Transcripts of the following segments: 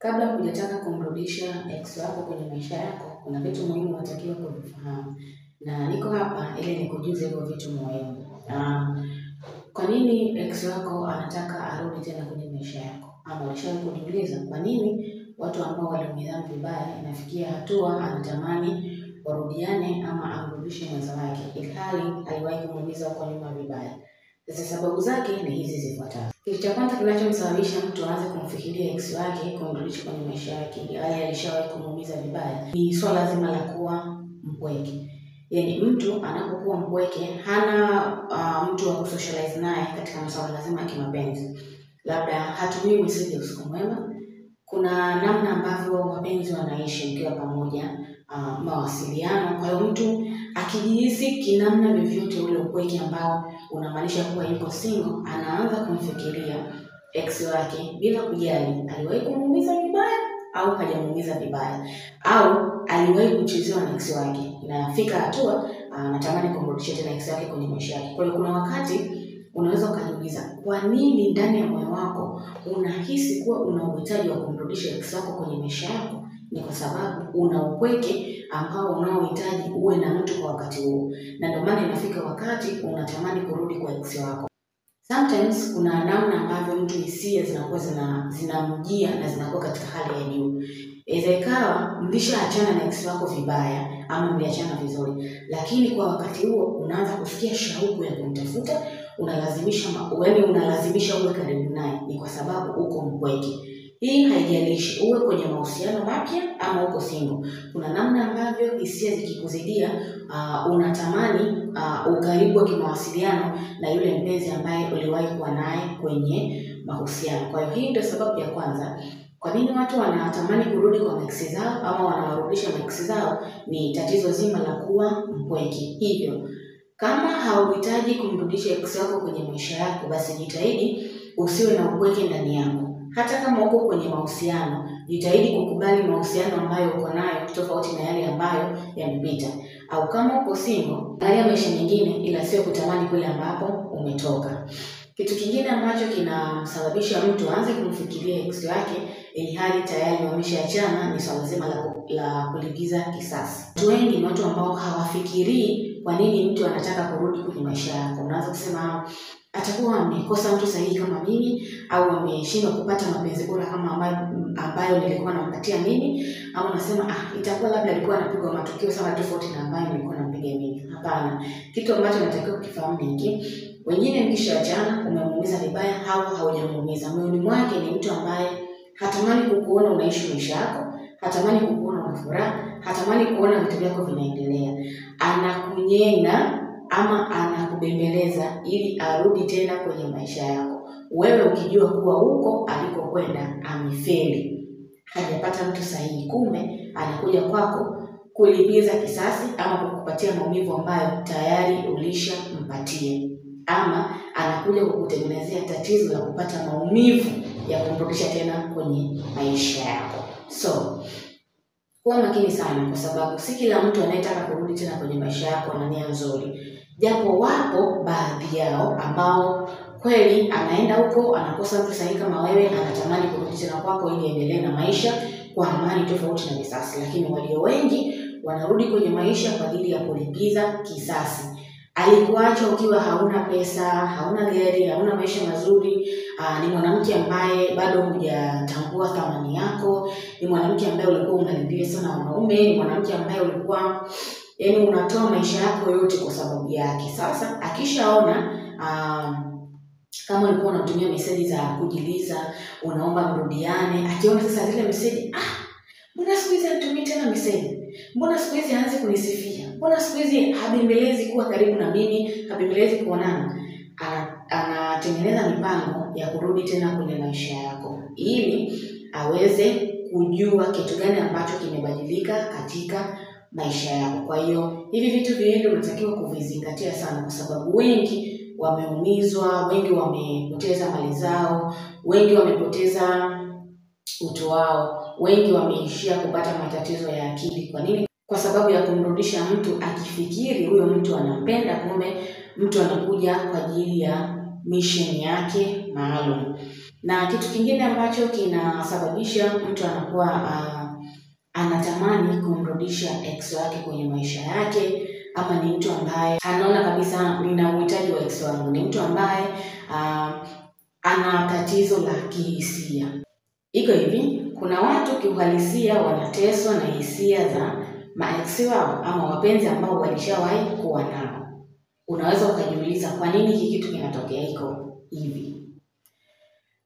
Kabla hujataka kumrudisha ex wako kwenye maisha yako, kuna vitu muhimu unatakiwa kuvifahamu. Na niko hapa ili nikujuze hivyo vitu muhimu. Kwa nini ex wako anataka arudi tena kwenye maisha yako? Ama ulishawahi kujiuliza kwa nini watu ambao waliumizana vibaya inafikia hatua anatamani warudiane ama amrudishe mwenza wake ilhali aliwahi kumuumiza huko nyuma vibaya? Sasa sababu zake ni hizi zifuatazo. Kitu cha kwanza kinachomsababisha mtu aanze kumfikiria ex wake kumrudisha kwenye maisha yake ili alishawahi kumuumiza vibaya ni swala zima la kuwa mpweke. Yaani mtu anapokuwa mpweke hana mtu wa kusocialize naye katika masuala lazima ya kimapenzi. Labda hatumii message usiku mwema. Kuna namna ambavyo wapenzi wanaishi mkiwa pamoja, mawasiliano. Kwa hiyo mtu akijihisi kinamna vyovyote ule upweke ambao unamaanisha kuwa yuko single, anaanza kumfikiria ex wake bila kujali aliwahi kumuumiza vibaya au hajamuumiza vibaya, au aliwahi kuchezewa na ex wake. Inafika hatua anatamani kumrudisha tena ex wake kwenye maisha yake. Kwa hiyo kuna wakati unaweza ukajiuliza kwa nini ndani ya moyo wako unahisi kuwa una uhitaji wa kumrudisha ex wako kwenye maisha yako. Ni kwa sababu una upweke ambao unaohitaji uwe na mtu kwa wakati huo, na ndio maana inafika wakati unatamani kurudi kwa ex wako. Sometimes kuna namna ambavyo mtu hisia zinakuwa zinamjia na zinakuwa katika hali ya juu. Inaweza ikawa mlishaachana na ex wako vibaya ama mliachana vizuri, lakini kwa wakati huo unaanza kusikia shauku ya kumtafuta, unalazimisha uwe karibu naye. Ni kwa sababu uko mpweke. Hii haijalishi uwe kwenye mahusiano mapya ama uko single. Kuna namna ambavyo hisia zikikuzidia unatamani ukaribu wa kimawasiliano na yule mpenzi ambaye uliwahi kuwa naye kwenye mahusiano. Kwa hiyo hii ndio sababu ya kwanza kwa nini watu wanatamani kurudi kwa ex zao ama wanawarudisha ex zao, ni tatizo zima la kuwa mpweke. Hivyo kama hauhitaji kumrudisha ex wako kwenye maisha yako, basi jitahidi usiwe na upweke ndani yako. Hata kama uko kwenye mahusiano, jitahidi kukubali mahusiano ambayo uko nayo tofauti na yale ambayo yamepita. Au kama uko single, angalia maisha mengine ila sio kutamani kule ambapo umetoka. Kitu kingine ambacho kinasababisha mtu aanze kumfikiria ex wake ili hali tayari wameshaachana ni swala zima la kulipiza kisasi. Watu wengi ni watu ambao hawafikirii kwa nini mtu anataka kurudi kwenye maisha yako. Unaanza kusema atakuwa amekosa mtu sahihi kama mimi, au ameshindwa kupata mapenzi bora kama ambayo nilikuwa nampatia mimi, au unasema itakuwa labda alikuwa anapigwa matukio sana tofauti na ambayo nilikuwa nampiga mimi. Hapana. Kitu ambacho natakiwa kukifahamu ni hiki: wengine mkishaachana umemuumiza vibaya au haujamuumiza, moyoni mwake ni mtu ambaye hatamani kukuona unaishi maisha yako, hatamani kukuona una furaha, hatamani kuona vitu vyako vinaendelea. Anakunyenga ama anakubembeleza ili arudi tena kwenye maisha yako. Wewe ukijua kuwa huko alikokwenda amefeli, hajapata mtu sahihi, kumbe anakuja kwako kulipiza kisasi ama kukupatia maumivu ambayo tayari ulishampatia, ama anakuja kukutengenezea tatizo la kupata maumivu ya kumrudisha tena kwenye maisha yako. So kuwa makini sana, kwa sababu si kila mtu anayetaka kurudi tena kwenye maisha yako ana nia nzuri. Japo wapo baadhi yao ambao kweli anaenda huko anakosa mtu sahihi kama wewe, anatamani kurudi tena kwako ili endelee na maisha kwa amani tofauti na kisasi. Lakini walio wengi wanarudi kwenye maisha kwa ajili ya kulipiza kisasi. Alikuacha ukiwa hauna pesa, hauna gari, hauna maisha mazuri, ni mwanamke ambaye bado hujatambua thamani yako, ni mwanamke ambaye ulikuwa unalipia sana wanaume, ni mwanamke ambaye ulikuwa unatoa maisha yako yote kwa sababu yake. Sasa akishaona kama ulikuwa unatumia message za kujiliza, unaomba mrudiane, akiona sasa zile message, mbona siku hizi anatumia tena message? Mbona siku hizi aanze kunisifia? Mbona siku hizi habembelezi kuwa karibu na mimi, habembelezi kuonana? Anatengeneza mipango ya kurudi tena kwenye maisha yako ili aweze kujua kitu gani ambacho kimebadilika katika maisha yako. Kwa hiyo hivi vitu viwili unatakiwa kuvizingatia sana, kwa sababu wengi wameumizwa, wengi wamepoteza mali zao, wengi wamepoteza utu wao, wengi wameishia kupata matatizo ya akili. Kwa nini? Kwa sababu ya kumrudisha mtu akifikiri huyo mtu anampenda, kumbe mtu anakuja kwa ajili ya mission yake maalum. Na kitu kingine ambacho kinasababisha mtu anakuwa anatamani kumrudisha ex wake kwenye maisha yake, ama ni mtu ambaye anaona kabisa nina uhitaji wa ex wangu, ni mtu ambaye ana tatizo la kihisia. Iko hivi, kuna watu kiuhalisia wanateswa na hisia za maex wao ama wapenzi ambao walishawahi kuwa nao. Unaweza ukajiuliza kwa nini hiki kitu kinatokea iko hivi.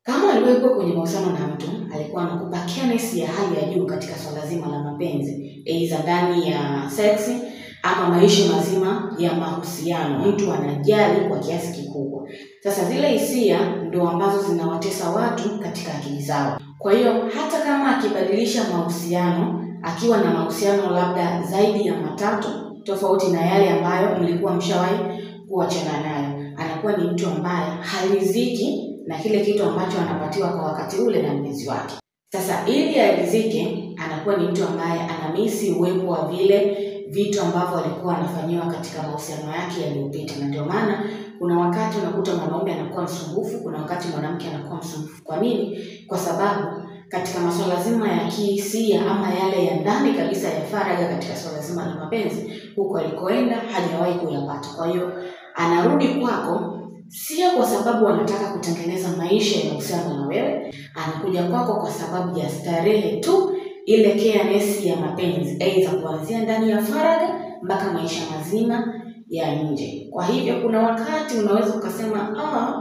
Kama alikuwa kwenye mahusiano na mtu, alikuwa anakupa careness ya hali ya juu katika swala zima la mapenzi, aidha ndani ya sex ama maisha mazima ya mahusiano, mtu anajali kwa kiasi kikubwa. Sasa zile hisia ndio ambazo zinawatesa watu katika akili zao. Kwa hiyo hata kama akibadilisha mahusiano, akiwa na mahusiano labda zaidi ya 3 tofauti na yale ambayo mlikuwa mshawahi kuachana nayo, anakuwa ni mtu ambaye haliziki na kile kitu ambacho anapatiwa kwa wakati ule na mpenzi wake. Sasa ili aridhike, anakuwa ni mtu ambaye anamisi uwepo wa vile vitu ambavyo alikuwa anafanyiwa katika mahusiano yake yaliyopita. Na ndio maana kuna wakati unakuta mwanaume anakuwa msumbufu, kuna wakati mwanamke anakuwa msumbufu. Kwa nini? Kwa sababu katika masuala zima ya kihisia ama yale ya ndani kabisa ya faragha katika swala zima la mapenzi, huko alikoenda hajawahi kuyapata. Kwa hiyo anarudi kwako sio kwa sababu anataka kutengeneza maisha ya mahusiano na wewe, anakuja kwako kwa sababu ya starehe tu, ile careness ya mapenzi, aidha kuanzia ndani ya faragha mpaka maisha mazima ya nje. Kwa hivyo kuna wakati unaweza ukasema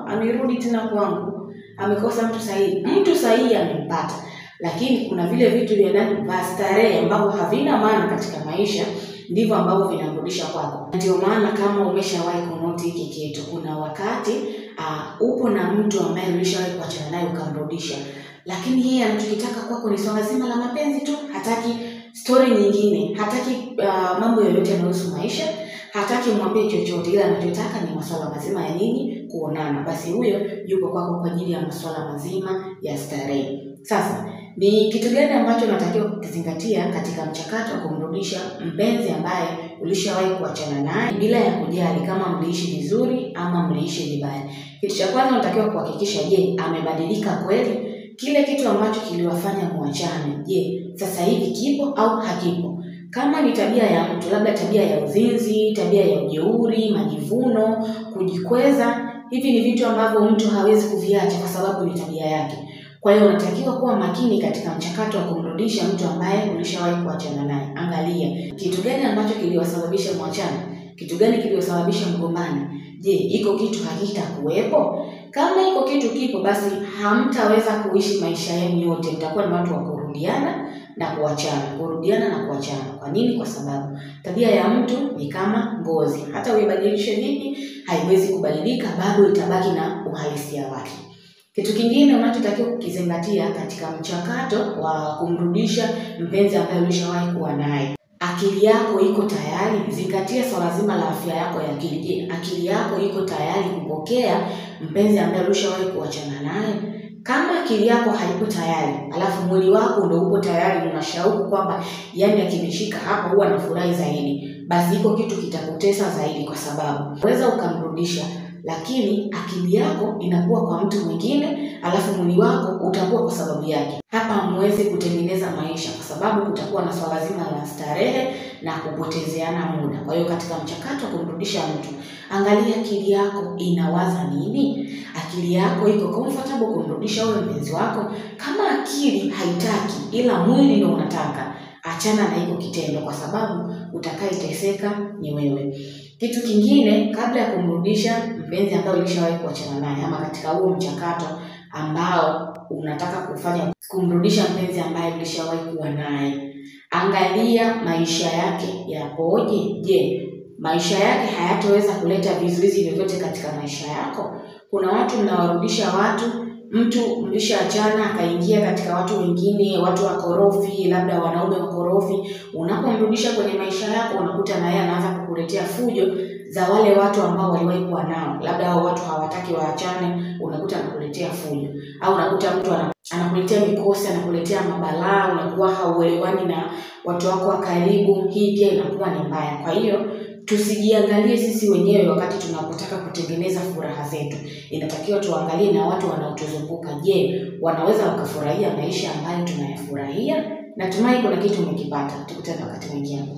amerudi tena kwangu, amekosa mtu sahihi. Mtu sahihi amempata, lakini kuna vile vitu vya ndani vya starehe ambavyo havina maana katika maisha, ndivyo ambavyo vinamrudisha kwako. Ndio maana kama umeshawahi kunoti hiki kitu, kuna wakati upo na mtu ambaye ulishawahi kuachana naye ukamrudisha, lakini yeye anachokitaka kwako ni swala zima la mapenzi tu, hataki story nyingine, hataki mambo yoyote yanayohusu maisha, hataki mwambie chochote, ila anachotaka ni masuala mazima ya nini, kuonana. Basi huyo yuko kwako kwa ajili ya masuala mazima ya starehe. Sasa ni kitu gani ambacho unatakiwa kuzingatia katika mchakato wa kumrudisha mpenzi ambaye ulishawahi kuachana naye, bila ya kujali kama mliishi vizuri ama mliishi vibaya? Kitu cha kwanza unatakiwa kuhakikisha, je, amebadilika kweli? Kile kitu ambacho kiliwafanya muachane, je, sasa hivi kipo au hakipo? Kama ni tabia ya mtu, labda tabia ya uzinzi, tabia ya ujeuri, majivuno, kujikweza, hivi ni vitu ambavyo mtu hawezi kuviacha kwa sababu ni tabia yake. Kwa hiyo unatakiwa kuwa makini katika mchakato wa kumrudisha mtu ambaye ulishawahi kuachana naye. Angalia kitu gani ambacho kiliwasababisha muachane, kitu gani kiliwasababisha mgombane. Je, iko kitu hakitakuwepo? Kama iko kitu kipo, basi hamtaweza kuishi maisha yenu yote, mtakuwa ni watu wa kurudiana na kuachana, kurudiana na kuachana. Kwa nini? Kwa sababu tabia ya mtu ni kama ngozi, hata uibadilishe vipi haiwezi kubadilika, bado itabaki na uhalisia wake. Kitu kingine unachotakiwa kukizingatia katika mchakato wa kumrudisha mpenzi ambaye ulishawahi kuwa naye, akili yako iko tayari? Zingatia swala zima la afya yako ya akili. Je, akili yako iko tayari kupokea mpenzi ambaye ulishawahi kuachana naye? Kama akili yako haipo tayari, alafu mwili wako ndio upo tayari, una shauku kwamba yani akinishika hapa huwa nafurahi zaidi, basi iko kitu kitakutesa zaidi, kwa sababu unaweza ukamrudisha lakini akili yako inakuwa kwa mtu mwingine, alafu mwili wako utakuwa kwa sababu yake. Hapa hamwezi kutengeneza maisha, kwa sababu kutakuwa na swala zima la starehe na kupotezeana muda. Kwa hiyo katika mchakato wa kumrudisha mtu, angalia akili yako inawaza nini. Akili yako iko comfortable kumrudisha huyo mpenzi wako? Kama akili haitaki ila mwili ndio unataka, achana na hiyo kitendo, kwa sababu utakayeteseka ni wewe. Kitu kingine, kabla ya kumrudisha mpenzi ambaye ulishawahi kuachana naye, ama katika huo mchakato ambao unataka kufanya kumrudisha mpenzi ambaye ulishawahi kuwa naye, angalia maisha yake yapoje. Je, maisha yake hayatoweza kuleta vizuizi vyovyote katika maisha yako? Kuna watu mnawarudisha watu, mtu mlishaachana akaingia katika watu wengine, watu wakorofi, labda wanaume wakorofi. Unapomrudisha kwenye maisha yako, unakuta na yeye anaanza kukuletea fujo za wale watu ambao waliwahi kuwa nao. Labda hao watu hawataki waachane, unakuta anakuletea fujo. Au unakuta mtu anakuletea mikosi, anakuletea mabalaa, unakuwa hauelewani na watu wako wa karibu. Hii pia inakuwa ni mbaya. Kwa hiyo tusijiangalie sisi wenyewe wakati tunapotaka kutengeneza furaha zetu. Inatakiwa tuangalie na watu wanaotuzunguka. Je, wanaweza wakafurahia maisha ambayo tunayafurahia? Natumai kuna kitu umekipata. Tukutane wakati mwingine.